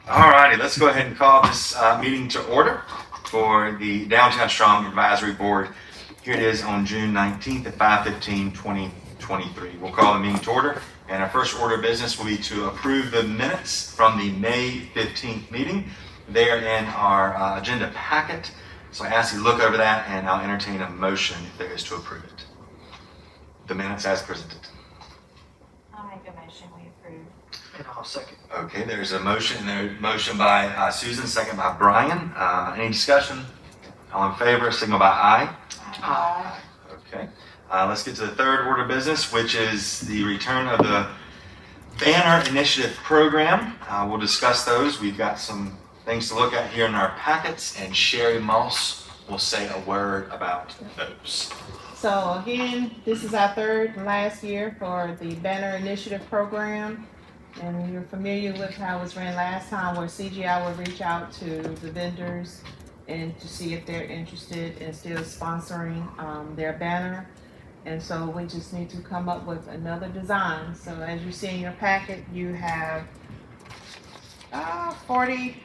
All righty, let's go ahead and call this meeting to order for the Downtown Strong Advisory Board. Here it is on June 19th at 5:15/2023. We'll call the meeting to order, and our first order of business will be to approve the minutes from the May 15th meeting. They are in our agenda packet, so I ask you to look over that, and I'll entertain a motion if there is to approve it. The minutes as presented. I'll make a motion, we approve. And I'll second. Okay, there's a motion by Susan, second by Brian. Any discussion? All in favor, signal by aye. Aye. Okay, let's get to the third order of business, which is the return of the Banner Initiative Program. We'll discuss those. We've got some things to look at here in our packets, and Sherry Moss will say a word about those. So again, this is our third and last year for the Banner Initiative Program. And you're familiar with how it was ran last time, where CGI would reach out to the vendors and to see if they're interested in still sponsoring their banner. And so we just need to come up with another design. So as you see in your packet, you have 40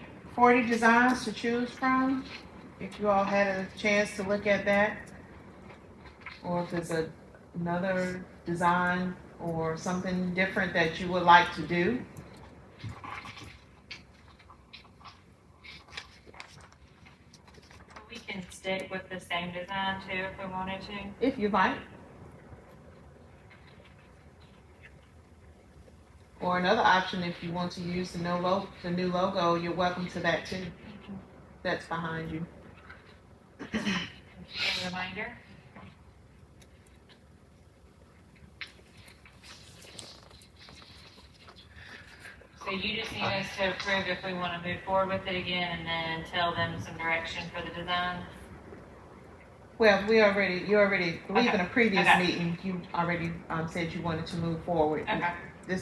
designs to choose from. If you all had a chance to look at that, or if there's another design or something different that you would like to do. We can stick with the same design too if we wanted to. If you like. Or another option, if you want to use the new logo, you're welcome to that too. That's behind you. A reminder. So you just need us to approve if we want to move forward with it again and then tell them some direction for the design? Well, you already, believe in a previous Okay. meeting, you already said you wanted to move forward. Okay.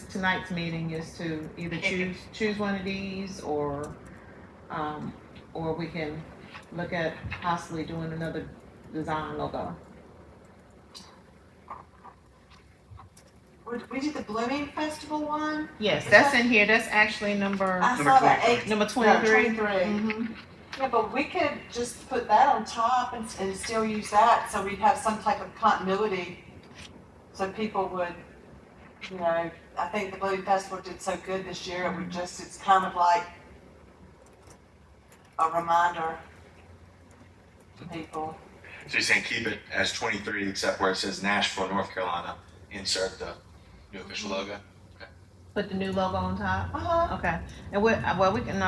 Tonight's meeting is to either Okay. choose one of these, or we can look at possibly doing another design logo. We did the Blooming Festival one? Yes, that's in here. That's actually number I saw that 23. 23. Mhm. Yeah, but we could just put that on top and still use that, so we'd have some type of continuity. So people would, I think the Blooming Festival did so good this year, it's kind of like a reminder to people. So you're saying keep it as 23, except where it says Nashville, North Carolina, insert the new official logo? Put the new logo on top. Uh-huh. Okay. And we can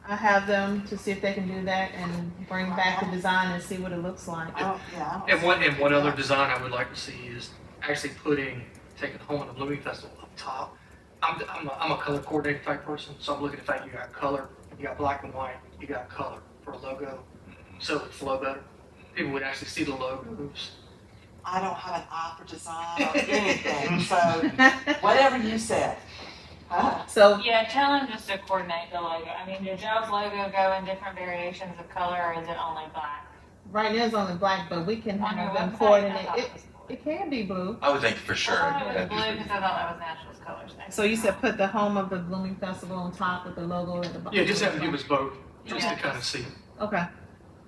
I have them to see if they can do that and bring back the design and see what it looks like. Oh, yeah. And one other design I would like to see is actually taking home on the Blooming Festival up top. I'm a color coordinated type person, so I'm looking at the fact you got color, you got black and white, you got color for a logo, so it would flow better. People would actually see the logos. I don't have an eye for design or anything, so whatever you said. So Yeah, tell them just to coordinate the logo. I mean, does y'all's logo go in different variations of color, or is it only black? right now it's only black, but we can On your have them website? coordinate. I thought it was blue. It can be blue. I would think for sure. I thought it was that'd be blue pretty- because I thought that was Nashville's colors. So you said put the home of the Blooming Festival on top with the logo at the bottom. Yeah, just have to give us both, just to Yeah. kind of see. Okay.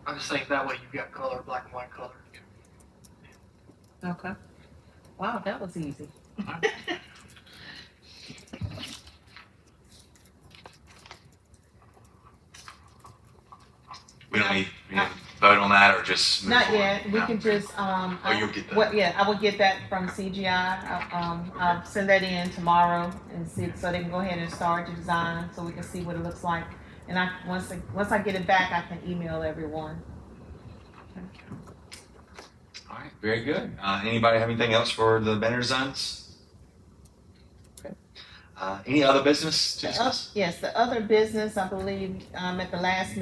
I just think that way you've got color, black and white color. Okay. Wow, that was easy. We don't need to vote on that, or just move Not forward? yet. We No. can just You'll get that. Yeah, I will get that from CGI. I'll send that in tomorrow and see, so they can go ahead and start the design, so we can see what it looks like. And once I get it back, I can email everyone. All right, very good. Anybody have anything else for the banner designs? Okay. Any other business to discuss? Yes, the other business, I believe, at the last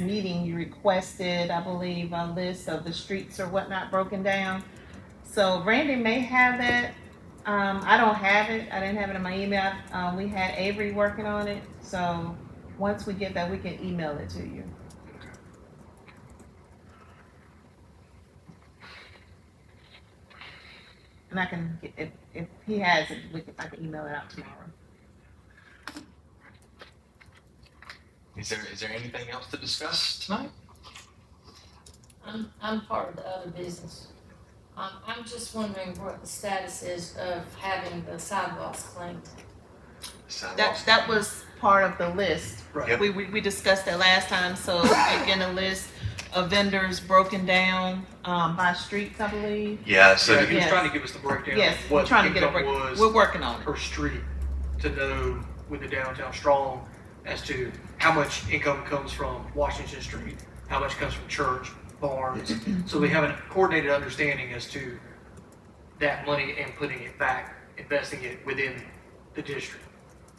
meeting, you requested, I believe, a list of the streets or whatnot broken down. So Randy may have that. I don't have it. I didn't have it in my email. We had Avery working on it. So once we get that, we can email it to you. And I can, if he has it, I can email it out tomorrow. Is there anything else to discuss tonight? I'm part of the other business. I'm just wondering what the status is of having the sidewalks cleaned. That was part of the list. Right. Yep. We discussed that last time, so we're getting a list of vendors broken down, by streets, I believe. Yeah, so Yeah, to he was Yes. trying to give us the breakdown Yes, of we're what trying to get a income break, was we're working on it. per street to know with the downtown strong as to how much income comes from Washington Street, how much comes from Church, Barnes. So we have a coordinated understanding as to that money and putting it back, investing it within the district.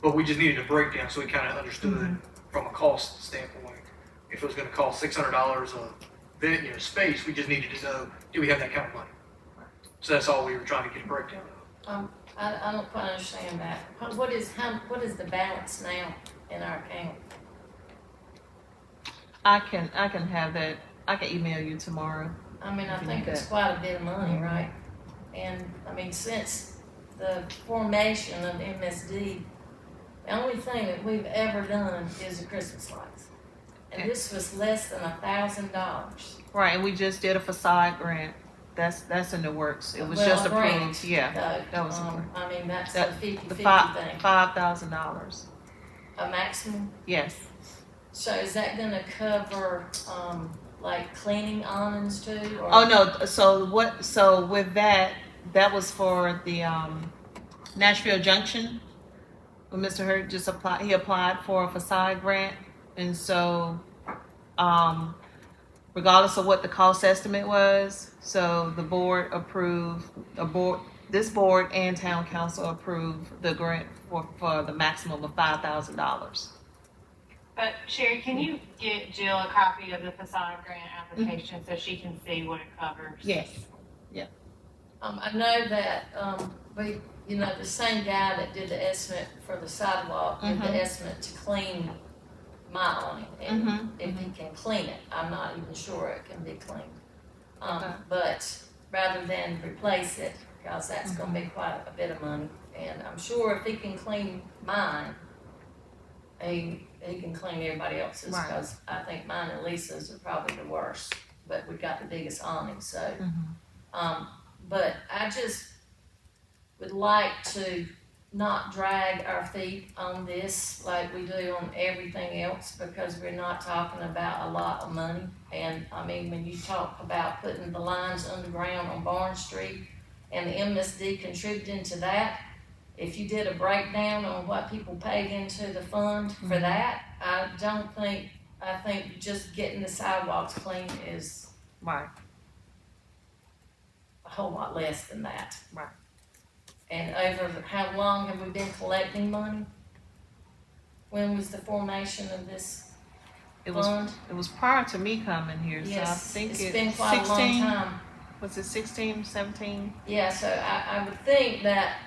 But we just needed a breakdown so we kind of understood from a cost standpoint. If it was going to cost $600 a space, we just needed to know, do we have that kind of money? So that's all we were trying to get a breakdown of. I don't quite understand that. What is the balance now in our account? I can have that, I can email you tomorrow. I mean, I You can think do it's that. quite a bit of money, right? And, I mean, since the formation of MSD, the only thing that we've ever done is the Christmas lights. And this was less than $1,000. Right, and we just did a facade grant. That's in the works. It was Well, just a grant, approved, yeah. though. that was a grant. I mean, that's a That- 50-50 The thing, $5,000. a maximum. Yes. So is that gonna cover, like cleaning awnings too, or? Oh, no, so with that was for the, Nashville Junction. When Mr. Hurd he applied for a facade grant. And so, regardless of what the cost estimate was, so the board approved, this board and town council approved the grant for the maximum of $5,000. But Sherry, can you get Jill a copy of the facade grant application so she can see what it covers? Yes. I know that, the same guy that did the estimate for the sidewalk did the estimate to clean my awning. And if he can clean it, I'm not even sure it can be cleaned. Okay. But rather than replace it, because that's gonna be quite a bit of money. And I'm sure if he can clean mine, he can clean everybody else's, Right. because I think mine and Lisa's are probably the worst, but we got the biggest awning, so. But I just would like to not drag our feet on this like we do on everything else, because we're not talking about a lot of money. And I mean, when you talk about putting the lines underground on Barnes Street and the MSD contributing to that, if you did a breakdown on what people paid into the fund for that, I think just getting the sidewalks clean is Right. a whole lot less than that. Right. And over how long have we been collecting money? When was the formation of this It was fund? prior to me coming here, so I Yes, think it's it's been quite a long 16. time. Was it 16, 17? Yeah, so I would think that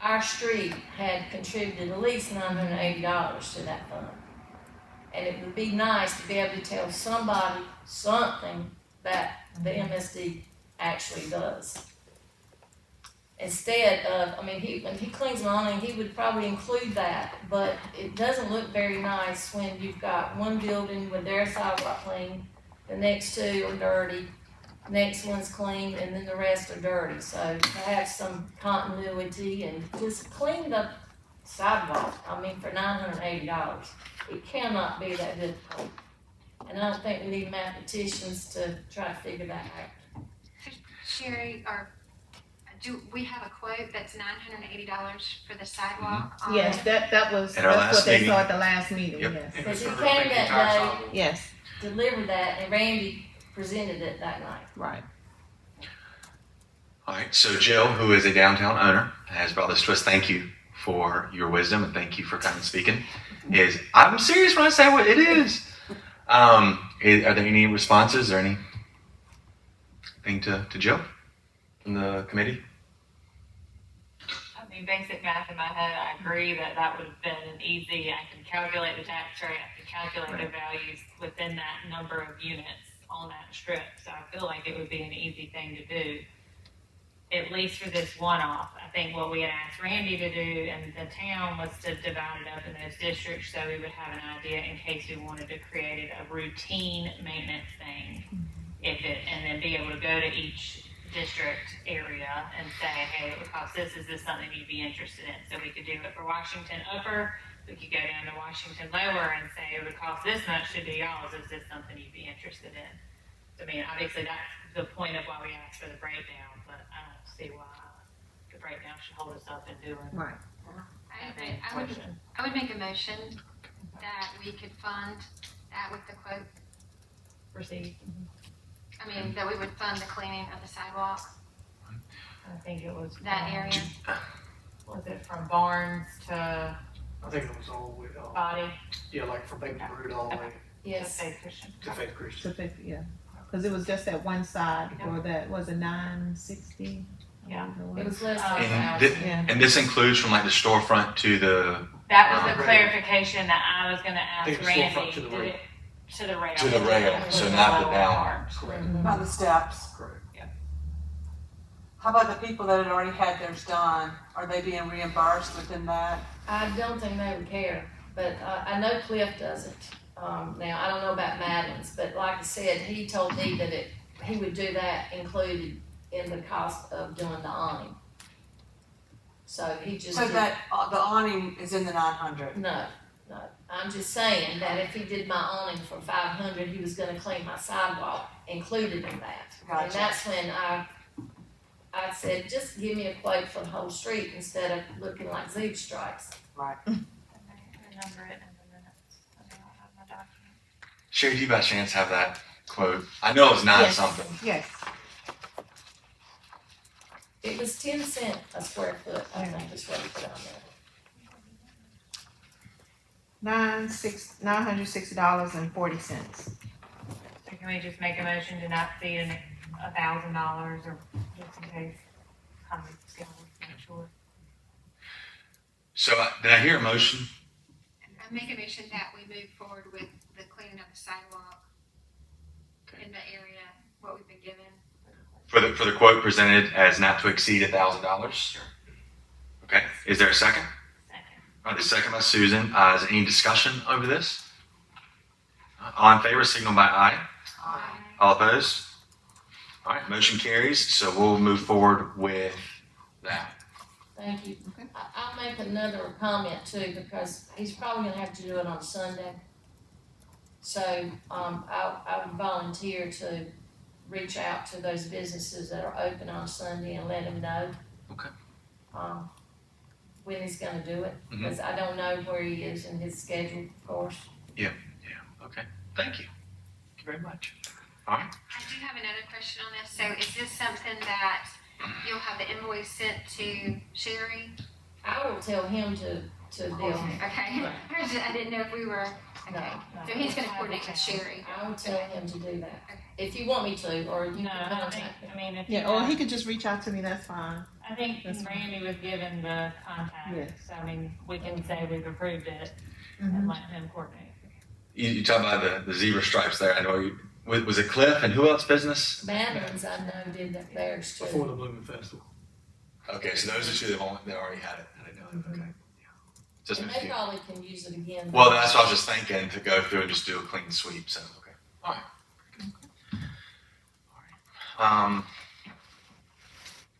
our street had contributed at least $980 to that fund. And it would be nice to be able to tell somebody something that the MSD actually does. Instead of, when he cleans an awning, he would probably include that, but it doesn't look very nice when you've got one building with their sidewalk clean, the next two are dirty, next one's clean, and then the rest are dirty. So to have some continuity and just clean the sidewalk, for $980, it cannot be that difficult. And I don't think we need mathematicians to try to figure that out. Sherry, do we have a quote that's $980 for the sidewalk? Yes, that's At our what last they meeting. saw at the last meeting, Yep. yes. Because he For came the that entire day, sidewalk. Yes, delivered that, and Randy presented it that night. right. All right, so Jill, who is a downtown owner, has brought this to us. Thank you for your wisdom and thank you for coming and speaking. I'm serious when I say what it is. Are there any responses or anything to Jill from the committee? Basic math in my head, I agree that would have been an easy, I can calculate the tax rate, I can calculate the values within that number of units on that strip. So I feel like it would be an easy thing to do. at least for this one-off, I think what we had asked Randy to do and the town was to divide it up in those districts so we would have an idea in case we wanted to create a routine maintenance thing. And then be able to go to each district area and say, hey, it would cost this, is this something you'd be interested in? So we could do it for Washington Upper, we could go down to Washington Lower and say it would cost this much to do y'all's, is this something you'd be interested in? I mean, obviously that's the point of why we asked for the breakdown, but I don't see why the breakdown should hold us up in doing Right. I would make a motion that we could fund that with the quote. proceed. I mean, that we would fund the cleaning of the sidewalk, I think it was. that area. Was it from Barnes to I think it was all the way, Body? yeah, like from Baby Root all the way Yes, Faith Christian. to Faith Christian. So 50, yeah. Because it was just that one side for that, was it 960? Yeah. it was less than a And thousand. Yeah. And this includes from like the storefront to the, That was the Rail. clarification that I was gonna I think ask it's storefront Randy. to the Did rail. it- To the rail. To the rail, so not the lower down. part. Correct. By the steps. Correct. How about the people that had already had theirs done? Are they being reimbursed within that? I don't think they would care, but I know Cliff doesn't. Now, I don't know about Madeline's, but like I said, he told me that he would do that included in the cost of doing the awning. So he just So did, that, the awning is in the 900? no. I'm just saying that if he did my awning for 500, he was gonna clean my sidewalk included in that. And Gotcha. that's when I said, just give me a quote for the whole street instead of looking like zebra stripes. Right. I remember it in the minutes. I don't have my document. Sherry, do you by chance have that quote? I know it was nine Yes. something. Yes. It was 10 cents a square foot, I think is what he put on there. $960.40. So can we just make a motion to not exceed $1,000 or just in case? I'm not sure. So did I hear a motion? I make a motion that we move forward with the cleaning of the sidewalk in the area, what we've been given. For the quote presented as not to exceed $1,000? Okay, is there a second? Second. All right, the second by Susan. Is there any discussion over this? All in favor, signal by aye. All opposed? All right, motion carries, so we'll move forward with that. Thank you. Okay. I'll make another comment too, because he's probably gonna have to do it on Sunday. So, I would volunteer to reach out to those businesses that are open on Sunday and let him know. Okay. When he's gonna do it, Mhm. because I don't know where he is in his schedule, of course. Yeah, okay, thank you. Thank you very much. All right, I do have another question on this. So is this something that you'll have the invoice sent to Sherry? I will tell him to bill him. Okay. I didn't know if we were, okay. So he's gonna coordinate with Sherry. I will tell him to do that. Okay. If you want me to, or you No, can I think, contact me. I mean, if. Yeah, or he could just reach out to me, that's fine. I think That's fine. Randy was given the contact, Yes. so I mean, we can say we've approved it Mhm. and let him coordinate. you talk about the zebra stripes there. I know you, was it Cliff and who else business? Madeline's, I know, did that theirs Before too. the Blooming Festival. Okay, so those are two that already had it. I didn't know that, okay. Just And a they few. probably can use it again. Well, that's what I was just thinking, to go through and just do a clean sweep, so, okay. All right. All right.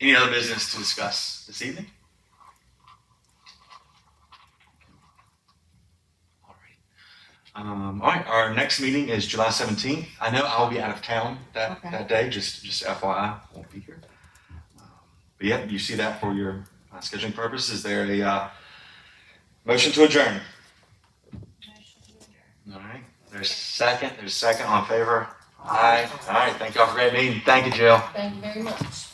Any other business to discuss this evening? All right, our next meeting is July 17th. I know I'll be out of town Okay. that day, just FYI, won't be here. But yeah, you see that for your scheduling purposes. Is there a motion to adjourn? All right, there's a second, on favor? Aye. All right, thank y'all for a great meeting. Thank you, Jill. Thank you very much.